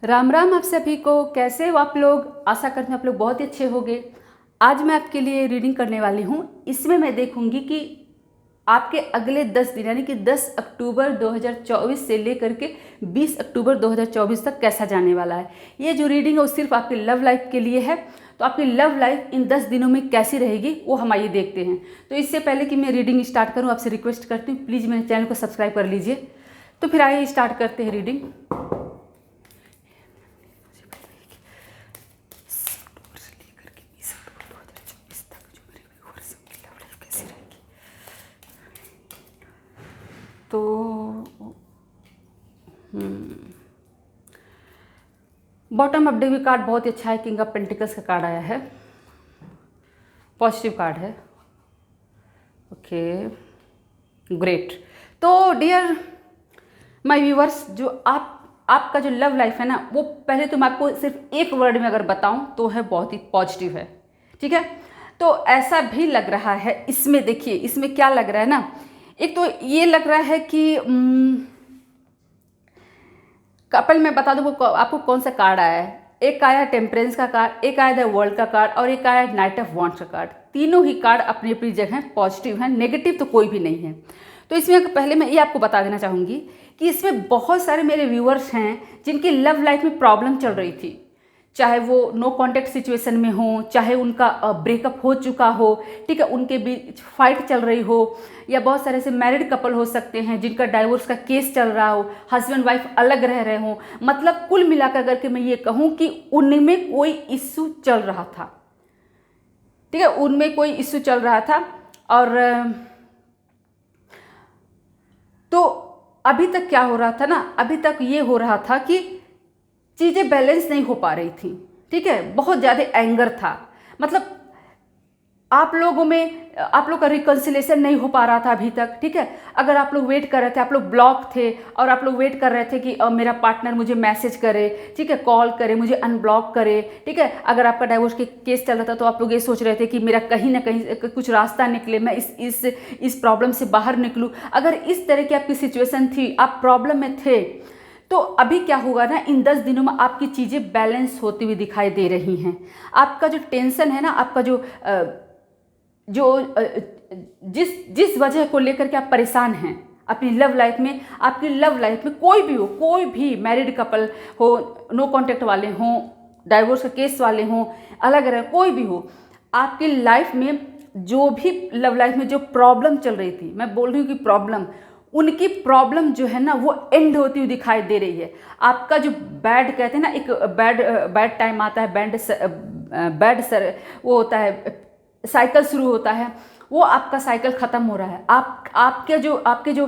राम राम आप सभी को। कैसे हो आप लोग? आशा करते हैं आप लोग बहुत ही अच्छे होंगे। आज मैं आपके लिए रीडिंग करने वाली हूँ। इसमें मैं देखूंगी कि आपके अगले 10 दिन यानी कि 10 अक्टूबर 2024 से लेकर के 20 अक्टूबर 2024 तक कैसा जाने वाला है। ये जो रीडिंग है वो सिर्फ आपकी लव लाइफ के लिए है। तो आपकी लव लाइफ इन 10 दिनों में कैसी रहेगी वो हम आइए देखते हैं। तो इससे पहले कि मैं रीडिंग स्टार्ट करूँ आपसे रिक्वेस्ट करती हूँ, प्लीज़ मेरे चैनल को सब्सक्राइब कर लीजिए। तो फिर आइए स्टार्ट करते हैं रीडिंग। तो बॉटम ऑफ डेक कार्ड बहुत ही अच्छा है। किंग ऑफ पेंटिकल्स का कार्ड आया है, पॉजिटिव कार्ड है। Okay, great. तो डियर माय व्यूअर्स, जो आपका जो लव लाइफ है ना, वो पहले तो मैं आपको सिर्फ एक वर्ड में अगर बताऊं तो है बहुत ही पॉजिटिव है। ठीक है, तो ऐसा भी लग रहा है इसमें, देखिए इसमें क्या लग रहा है ना, एक तो ये लग रहा है कि कपल में बता दूँ आपको कौन सा कार्ड आया है। एक आया टेम्परेंस का कार्ड, एक आया द वर्ल्ड का कार्ड और एक आया नाइट ऑफ वॉन्ड्स का कार्ड। तीनों ही कार्ड अपनी अपनी जगह पॉजिटिव हैं, नेगेटिव तो कोई भी नहीं है। तो इसमें पहले मैं ये आपको बता देना चाहूँगी कि इसमें बहुत सारे मेरे व्यूअर्स हैं जिनकी लव लाइफ में प्रॉब्लम चल रही थी, चाहे वो नो कॉन्टैक्ट सिचुएशन में हो, चाहे उनका ब्रेकअप हो चुका हो, ठीक है, उनके बीच फाइट चल रही हो, या बहुत सारे ऐसे मैरिड कपल हो सकते हैं जिनका डाइवोर्स का केस चल रहा हो, हस्बैंड वाइफ अलग रह रहे हो। मतलब कुल मिलाकर करके मैं ये कहूँ कि उनमें कोई इश्यू चल रहा था। ठीक है, उनमें कोई इश्यू चल रहा था। और तो अभी तक क्या हो रहा था ना, अभी तक ये हो रहा था कि चीज़ें बैलेंस नहीं हो पा रही थी। ठीक है, बहुत ज़्यादा एंगर था। मतलब आप लोगों में आप लोग का रिकन्सिलेशन नहीं हो पा रहा था अभी तक। ठीक है, अगर आप लोग वेट कर रहे थे, आप लोग ब्लॉक थे और आप लोग वेट कर रहे थे कि मेरा पार्टनर मुझे मैसेज करे, ठीक है, कॉल करे, मुझे अनब्लॉक करे। ठीक है, अगर आपका डाइवोर्स के केस चल रहा था तो आप लोग ये सोच रहे थे कि मेरा कहीं ना कहीं कुछ रास्ता निकले, मैं इस प्रॉब्लम से बाहर निकलूँ। अगर इस तरह की आपकी सिचुएशन थी, आप प्रॉब्लम में थे, तो अभी क्या होगा ना, इन 10 दिनों में आपकी चीज़ें बैलेंस होती हुई दिखाई दे रही हैं। आपका जो टेंशन है ना, आपका जो जिस वजह को लेकर के आप परेशान हैं अपनी लव लाइफ में, आपकी लव लाइफ में कोई भी हो, कोई भी मैरिड कपल हो, नो कॉन्टैक्ट वाले हों, डाइवोर्स का केस वाले हों, अलग रहे, कोई भी हो, आपकी लाइफ में जो भी लव लाइफ में जो प्रॉब्लम चल रही थी, मैं बोल रही हूँ कि प्रॉब्लम, उनकी प्रॉब्लम जो है ना वो एंड होती हुई दिखाई दे रही है। आपका जो बैड कहते हैं ना, एक बैड टाइम आता है, वो होता है, साइकिल शुरू होता है, वो आपका साइकिल ख़त्म हो रहा है। आपके जो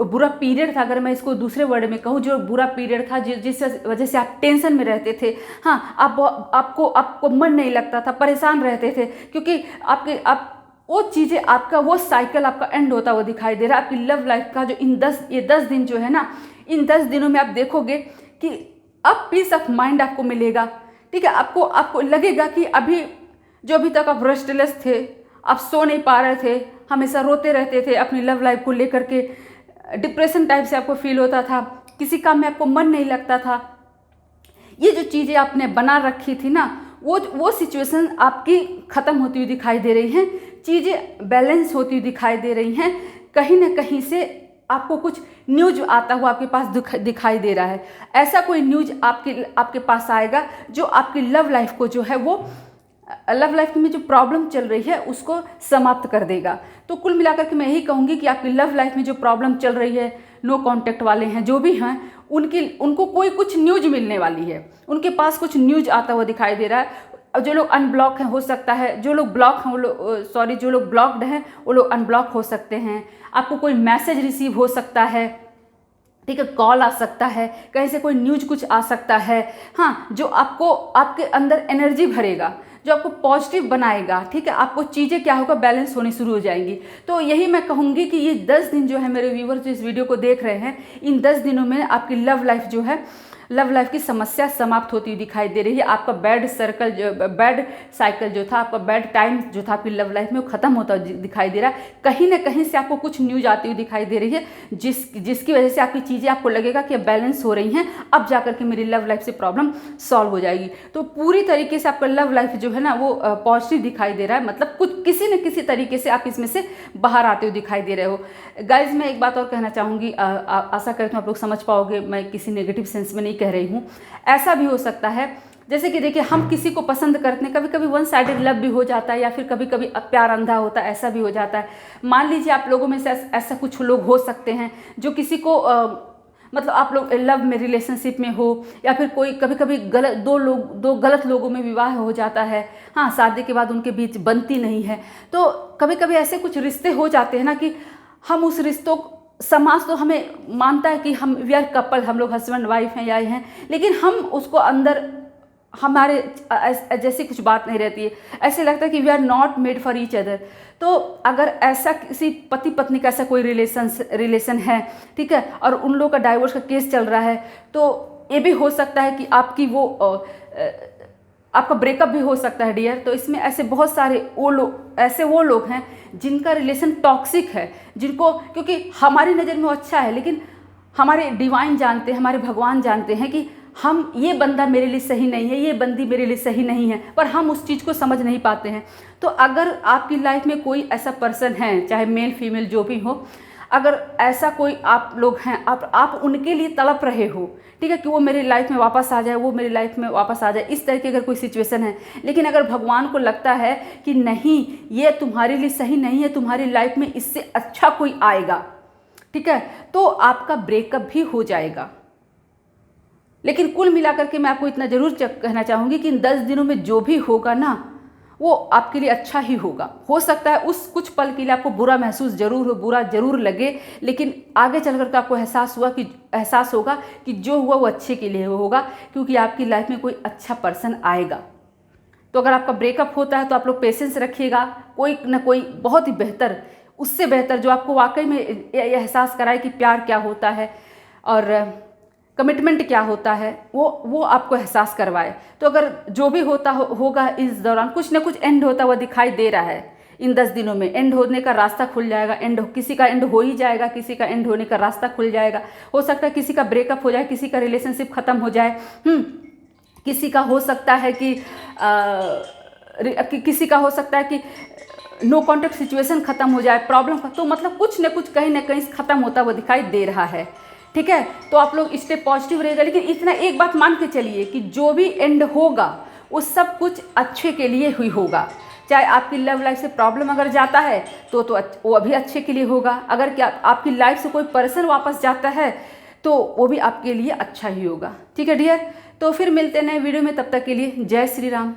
बुरा पीरियड था, अगर मैं इसको दूसरे वर्ड में कहूँ, जो बुरा पीरियड था जिस वजह से आप टेंशन में रहते थे, हाँ, आपको मन नहीं लगता था, परेशान रहते थे, क्योंकि आप वो चीज़ें, आपका वो साइकिल आपका एंड होता हुआ दिखाई दे रहा है। आपकी लव लाइफ का जो ये 10 दिन जो है ना, इन 10 दिनों में आप देखोगे कि अब पीस ऑफ माइंड आपको मिलेगा। ठीक है, आपको लगेगा कि अभी तक आप रेस्टलेस थे, आप सो नहीं पा रहे थे, हमेशा रोते रहते थे अपनी लव लाइफ को लेकर के, डिप्रेशन टाइप से आपको फील होता था, किसी काम में आपको मन नहीं लगता था। ये जो चीज़ें आपने बना रखी थी ना, वो सिचुएशन आपकी ख़त्म होती हुई दिखाई दे रही हैं, चीज़ें बैलेंस होती हुई दिखाई दे रही हैं। कहीं ना कहीं से आपको कुछ न्यूज आता हुआ आपके पास दिखाई दे रहा है। ऐसा कोई न्यूज आपके पास आएगा जो आपकी लव लाइफ को जो है, वो लव लाइफ में जो प्रॉब्लम चल रही है उसको समाप्त कर देगा। तो कुल मिलाकर के मैं यही कहूँगी कि आपकी लव लाइफ में जो प्रॉब्लम चल रही है, नो कॉन्टैक्ट वाले हैं जो भी हैं, उनको कोई कुछ न्यूज मिलने वाली है, उनके पास कुछ न्यूज आता हुआ दिखाई दे रहा है। जो लोग अनब्लॉक हैं, हो सकता है जो लोग ब्लॉक हैं जो लोग ब्लॉक्ड हैं वो लोग अनब्लॉक हो सकते हैं। आपको कोई मैसेज रिसीव हो सकता है, ठीक है, कॉल आ सकता है, कहीं से कोई न्यूज कुछ आ सकता है, हाँ, जो आपके अंदर एनर्जी भरेगा, जो आपको पॉजिटिव बनाएगा। ठीक है, आपको चीज़ें क्या होगा, बैलेंस होनी शुरू हो जाएंगी। तो यही मैं कहूँगी कि ये 10 दिन जो है, मेरे व्यूवर्स जो इस वीडियो को देख रहे हैं, इन 10 दिनों में आपकी लव लाइफ जो है लव लाइफ की समस्या समाप्त होती हुई दिखाई दे रही है। आपका बैड साइकिल जो था, आपका बैड टाइम जो था आपकी लव लाइफ में, वो खत्म होता दिखाई दे रहा है। कहीं ना कहीं से आपको कुछ न्यूज आती हुई दिखाई दे रही है, जिसकी वजह से आपकी चीज़ें आपको लगेगा कि बैलेंस हो रही हैं, अब जाकर के मेरी लव लाइफ से प्रॉब्लम सॉल्व हो जाएगी। तो पूरी तरीके से आपका लव लाइफ जो है ना वो पॉजिटिव दिखाई दे रहा है, मतलब कुछ किसी न किसी तरीके से आप इसमें से बाहर आते हुए दिखाई दे रहे हो। गाइज मैं एक बात और कहना चाहूँगी, आशा करती हूँ आप लोग समझ पाओगे, मैं किसी नेगेटिव सेंस में नहीं कह रही हूँ। ऐसा भी हो सकता है जैसे कि देखिए, हम किसी को पसंद करते हैं, कभी कभी वन साइडेड लव भी हो जाता है, या फिर कभी कभी प्यार अंधा होता है, ऐसा भी हो जाता है। मान लीजिए आप लोगों में से ऐसा कुछ लोग हो सकते हैं जो किसी को मतलब आप लोग लव में रिलेशनशिप में हो, या फिर कोई कभी कभी दो गलत लोगों में विवाह हो जाता है। हाँ, शादी के बाद उनके बीच बनती नहीं है। तो कभी कभी ऐसे कुछ रिश्ते हो जाते हैं ना कि हम उस रिश्तों, समाज तो हमें मानता है कि हम वी आर कपल, हम लोग हस्बैंड वाइफ हैं या हैं, लेकिन हम उसको अंदर हमारे जैसी कुछ बात नहीं रहती है, ऐसे लगता है कि we are not made for each other. तो अगर ऐसा किसी पति पत्नी का ऐसा कोई रिलेशन है, ठीक है, और उन लोगों का डाइवोर्स का केस चल रहा है, तो ये भी हो सकता है कि आपका ब्रेकअप भी हो सकता है डियर। तो इसमें ऐसे बहुत सारे वो लोग हैं जिनका रिलेशन टॉक्सिक है, जिनको, क्योंकि हमारी नज़र में वो अच्छा है, लेकिन हमारे डिवाइन जानते हैं, हमारे भगवान जानते हैं कि ये बंदा मेरे लिए सही नहीं है, ये बंदी मेरे लिए सही नहीं है, पर हम उस चीज़ को समझ नहीं पाते हैं। तो अगर आपकी लाइफ में कोई ऐसा पर्सन है, चाहे मेल फीमेल जो भी हो, अगर ऐसा कोई आप लोग हैं, आप उनके लिए तड़प रहे हो, ठीक है, कि वो मेरी लाइफ में वापस आ जाए, वो मेरी लाइफ में वापस आ जाए, इस तरह की अगर कोई सिचुएशन है, लेकिन अगर भगवान को लगता है कि नहीं, ये तुम्हारे लिए सही नहीं है, तुम्हारी लाइफ में इससे अच्छा कोई आएगा, ठीक है, तो आपका ब्रेकअप भी हो जाएगा। लेकिन कुल मिलाकर के मैं आपको इतना ज़रूर कहना चाहूँगी कि इन 10 दिनों में जो भी होगा ना, वो आपके लिए अच्छा ही होगा। हो सकता है उस कुछ पल के लिए आपको बुरा महसूस जरूर हो, बुरा जरूर लगे, लेकिन आगे चल कर के आपको एहसास होगा कि जो हुआ वो अच्छे के लिए होगा, क्योंकि आपकी लाइफ में कोई अच्छा पर्सन आएगा। तो अगर आपका ब्रेकअप होता है तो आप लोग पेशेंस रखिएगा, कोई ना कोई बहुत ही बेहतर, उससे बेहतर जो आपको वाकई में एहसास कराए कि प्यार क्या होता है और कमिटमेंट क्या होता है, वो आपको एहसास करवाए। तो अगर जो भी होगा इस दौरान कुछ ना कुछ एंड होता हुआ दिखाई दे रहा है। इन 10 दिनों में एंड होने का रास्ता खुल जाएगा, किसी का एंड हो ही जाएगा, किसी का एंड होने का रास्ता खुल जाएगा। हो सकता है किसी का ब्रेकअप हो जाए, किसी का रिलेशनशिप ख़त्म हो जाए, किसी का हो सकता है कि किसी का हो सकता है कि नो कॉन्टेक्ट सिचुएशन ख़त्म हो जाए, प्रॉब्लम। तो मतलब कुछ न कुछ कहीं ना कहीं ख़त्म होता हुआ दिखाई दे रहा है, ठीक है। तो आप लोग इस पे पॉजिटिव रहेगा, लेकिन इतना एक बात मान के चलिए कि जो भी एंड होगा वो सब कुछ अच्छे के लिए ही होगा। चाहे आपकी लव लाइफ से प्रॉब्लम अगर जाता है तो वो अभी अच्छे के लिए होगा। अगर क्या आपकी लाइफ से कोई पर्सन वापस जाता है तो वो भी आपके लिए अच्छा ही होगा, ठीक है डियर। तो फिर मिलते हैं नए वीडियो में, तब तक के लिए जय श्री राम।